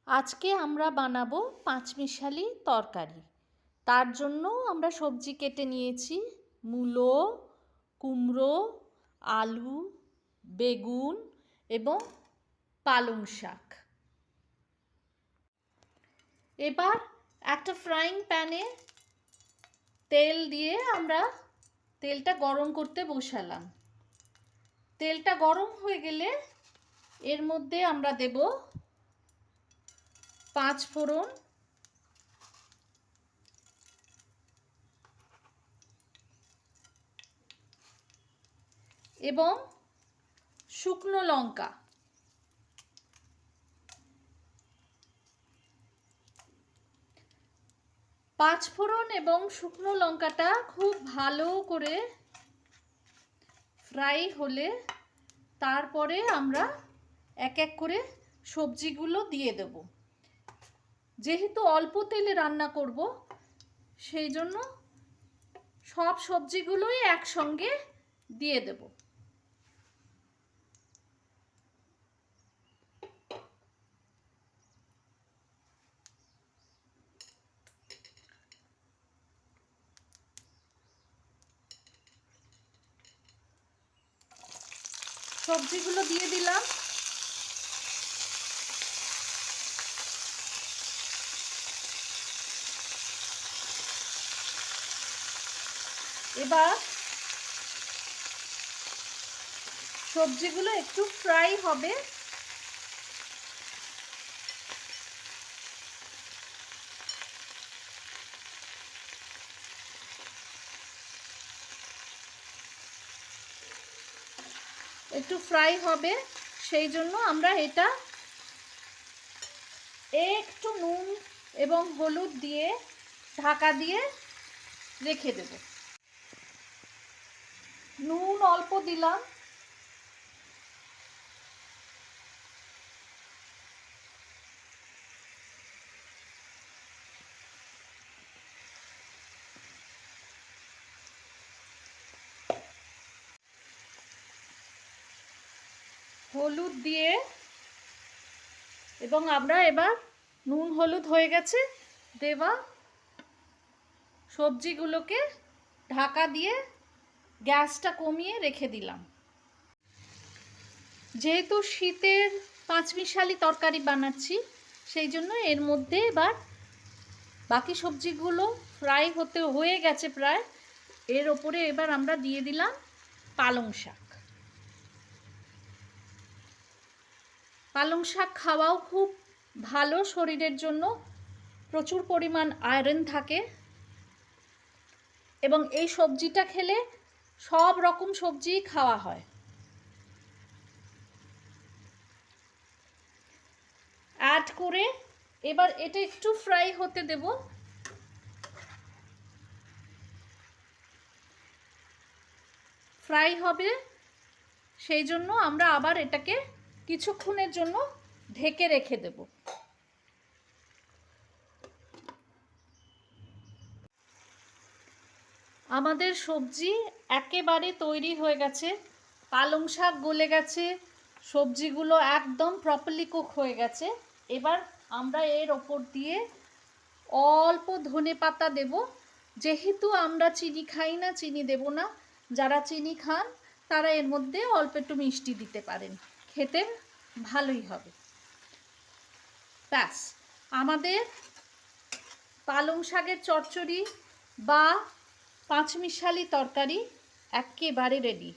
আজকে আমরা বানাবো পাঁচমিশালি তরকারি। তার জন্য আমরা সবজি কেটে নিয়েছি মূলো, কুমড়ো, আলু, বেগুন এবং পালং শাক। এবার একটা ফ্রাইং প্যানে তেল দিয়ে আমরা তেলটা গরম করতে বসালাম। তেলটা গরম হয়ে গেলে এর মধ্যে আমরা দেব 5 ফোড়ন, এবং শুকনো লঙ্কা। পাঁচফোড়ন এবং শুকনো লঙ্কাটা খুব ভালো করে ফ্রাই হলে তারপরে আমরা এক এক করে সবজিগুলো দিয়ে দেব। যেহেতু অল্প তেলে রান্না করব সেই জন্য সব সবজিগুলোই একসঙ্গে দিয়ে দেব। সবজিগুলো দিয়ে দিলাম। এবার সবজিগুলো একটু ফ্রাই হবে। একটু ফ্রাই হবে সেই জন্য আমরা এটা একটু নুন এবং হলুদ দিয়ে ঢাকা দিয়ে রেখে দেব। নুন অল্প দিলাম, হলুদ দিয়ে, এবং আমরা এবার নুন হলুদ হয়ে গেছে দেওয়া সবজিগুলোকে ঢাকা দিয়ে গ্যাসটা কমিয়ে রেখে দিলাম। যেহেতু শীতের পাঁচমিশালি তরকারি বানাচ্ছি সেই জন্য এর মধ্যে এবার বাকি সবজিগুলো ফ্রাই হয়ে গেছে প্রায়। এর ওপরে এবার আমরা দিয়ে দিলাম পালং শাক। পালং শাক খাওয়াও খুব ভালো শরীরের জন্য, প্রচুর পরিমাণ আয়রন থাকে এবং এই সবজিটা খেলে সব রকম সবজি খাওয়া হয়। অ্যাড করে এবার এটা একটু ফ্রাই হতে দেব। ফ্রাই হবে সেই জন্য আমরা আবার এটাকে কিছুক্ষণের জন্য ঢেকে রেখে দেব। আমাদের সবজি একেবারে তৈরি হয়ে গেছে। পালং শাক গলে গেছে, সবজিগুলো একদম প্রপারলি কুক হয়ে গেছে। এবার আমরা এর ওপর দিয়ে অল্প ধনেপাতা দেব। যেহেতু আমরা চিনি খাই না, চিনি দেব না। যারা চিনি খান তারা এর মধ্যে অল্প একটু মিষ্টি দিতে পারেন, খেতে ভালোই হবে। ব্যাস, আমাদের পালং শাকের চচ্চড়ি বা পাঁচমিশালি তরকারি একেবারে রেডি।